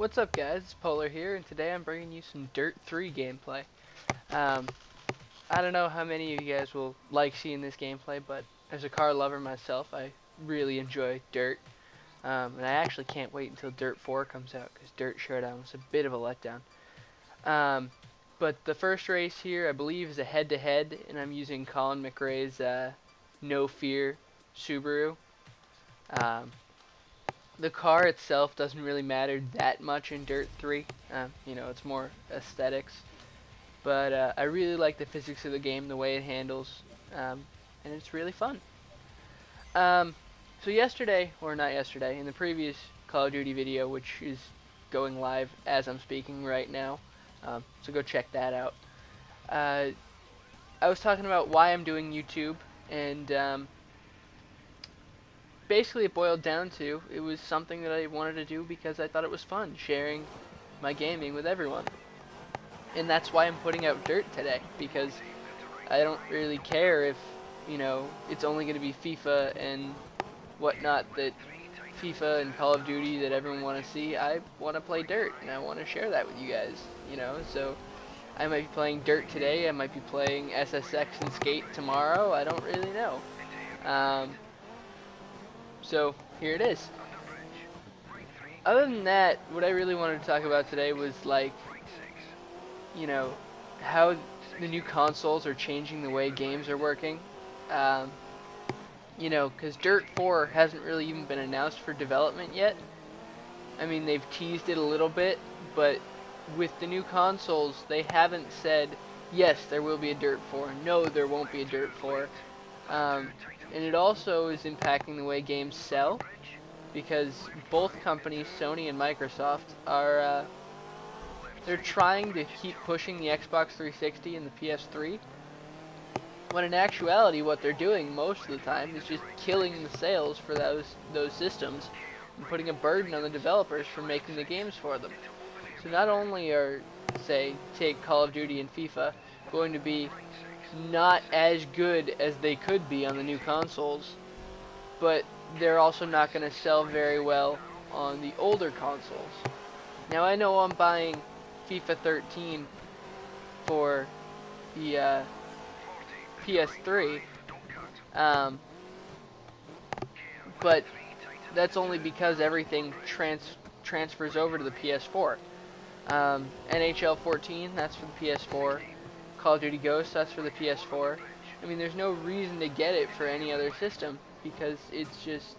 What's up, guys? It's Polar here, and today I'm bringing you some Dirt 3 gameplay. Um, I don't know how many of you guys will like seeing this gameplay, but as a car lover myself, I really enjoy Dirt. And I actually can't wait until Dirt 4 comes out, because Dirt Showdown was a bit of a letdown. But the first race here, I believe, is a head-to-head, and I'm using Colin McRae's No Fear Subaru. The car itself doesn't really matter that much in Dirt 3. It's more aesthetics. But I really like the physics of the game, the way it handles, and it's really fun. So yesterday, or not yesterday, in the previous Call of Duty video, which is going live as I'm speaking right now, so go check that out. I was talking about why I'm doing YouTube, and basically it boiled down to it was something that I wanted to do because I thought it was fun sharing my gaming with everyone. And that's why I'm putting out Dirt today, because I don't really care if, it's only going to be FIFA and whatnot that FIFA and Call of Duty that everyone want to see. I want to play Dirt, and I want to share that with you guys, so I might be playing Dirt today, I might be playing SSX and Skate tomorrow, I don't really know. So here it is. Other than that, what I really wanted to talk about today was how the new consoles are changing the way games are working. Because Dirt 4 hasn't really even been announced for development yet. I mean, they've teased it a little bit, but with the new consoles, they haven't said, yes, there will be a Dirt 4. No, there won't be a Dirt 4. And it also is impacting the way games sell, because both companies, Sony and Microsoft, are they're trying to keep pushing the Xbox 360 and the PS3, when in actuality what they're doing most of the time is just killing the sales for those systems and putting a burden on the developers for making the games for them. So not only are, say, take Call of Duty and FIFA going to be not as good as they could be on the new consoles, but they're also not going to sell very well on the older consoles. Now I know I'm buying FIFA 13 for the PS3, but that's only because everything transfers over to the PS4. NHL 14, that's for the PS4. Call of Duty Ghosts, that's for the PS4. I mean, there's no reason to get it for any other system, because it's just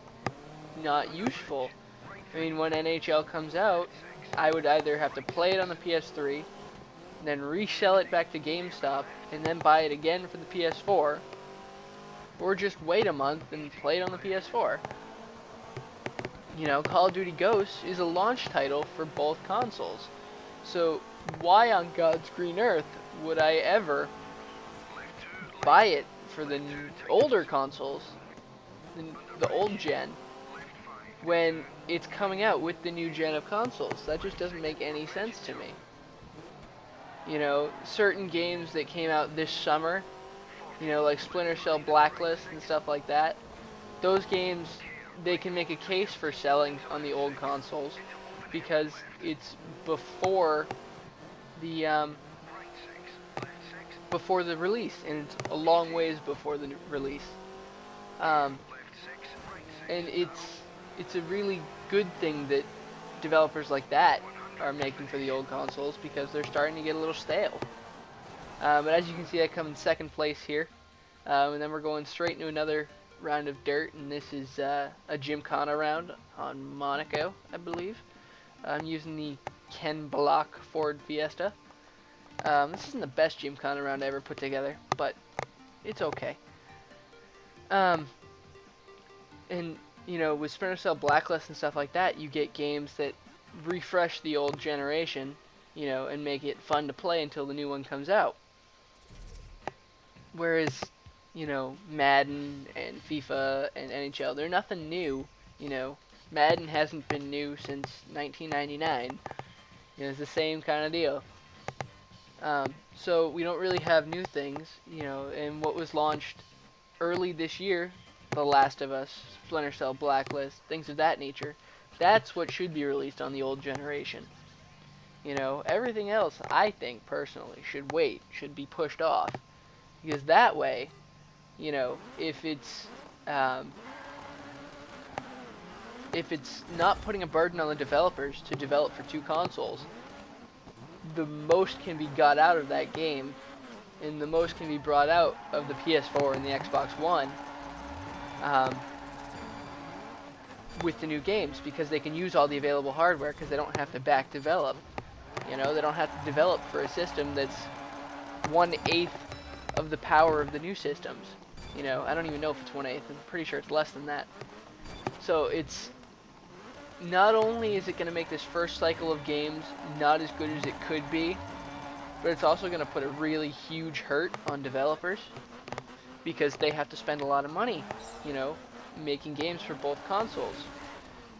not useful. I mean, when NHL comes out, I would either have to play it on the PS3, then resell it back to GameStop, and then buy it again for the PS4, or just wait a month and play it on the PS4. Call of Duty Ghosts is a launch title for both consoles. So why on God's green earth would I ever buy it for the older consoles, the old gen, when it's coming out with the new gen of consoles? That just doesn't make any sense to me. Certain games that came out this summer, like Splinter Cell Blacklist and stuff like that, those games, they can make a case for selling on the old consoles because it's before the release, and it's a long ways before the release. And it's a really good thing that developers like that are making for the old consoles, because they're starting to get a little stale. But as you can see, I come in second place here. And then we're going straight into another round of Dirt, and this is a Gymkhana round on Monaco, I believe. I'm using the Ken Block Ford Fiesta. This isn't the best Gymkhana round I ever put together, but it's okay. And with Splinter Cell Blacklist and stuff like that, you get games that refresh the old generation, and make it fun to play until the new one comes out. Whereas, Madden and FIFA and NHL, they're nothing new. Madden hasn't been new since 1999. It's the same kind of deal. So we don't really have new things, and what was launched early this year, The Last of Us, Splinter Cell Blacklist, things of that nature, That's what should be released on the old generation. You know, everything else, I think personally, should wait, should be pushed off, because that way, you know, um, if it's not putting a burden on the developers to develop for 2 consoles, the most can be got out of that game, and the most can be brought out of the PS4 and the Xbox One um, with the new games, because they can use all the available hardware because they don't have to back develop. You know, they don't have to develop for a system that's 1/8 of the power of the new systems. You know, I don't even know if it's 1/8. I'm pretty sure it's less than that. So it's not only is it going to make this first cycle of games not as good as it could be, but it's also going to put a really huge hurt on developers because they have to spend a lot of money, you know, making games for both consoles.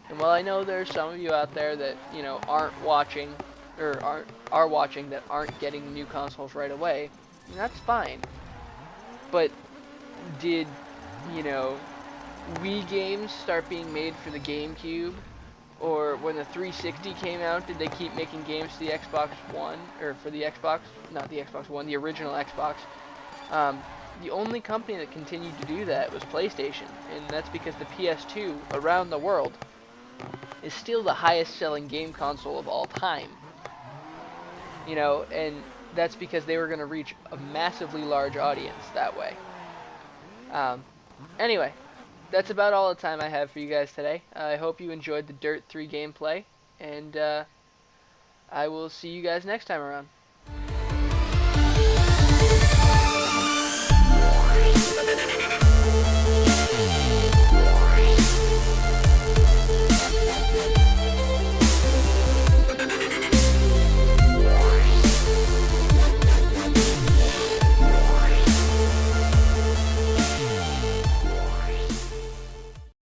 And while I know there's some of you out there that, you know, aren't watching or are watching that aren't getting new consoles right away, that's fine. But did, you know, Wii games start being made for the GameCube? Or when the 360 came out, did they keep making games for the Xbox One? Or for the Xbox, not the Xbox One, the original Xbox? The only company that continued to do that was PlayStation. And that's because the PS2, around the world, is still the highest selling game console of all time. You know, and that's because they were going to reach a massively large audience that way. Um, anyway, that's about all the time I have for you guys today. I hope you enjoyed the Dirt 3 gameplay, and I will see you guys next time around.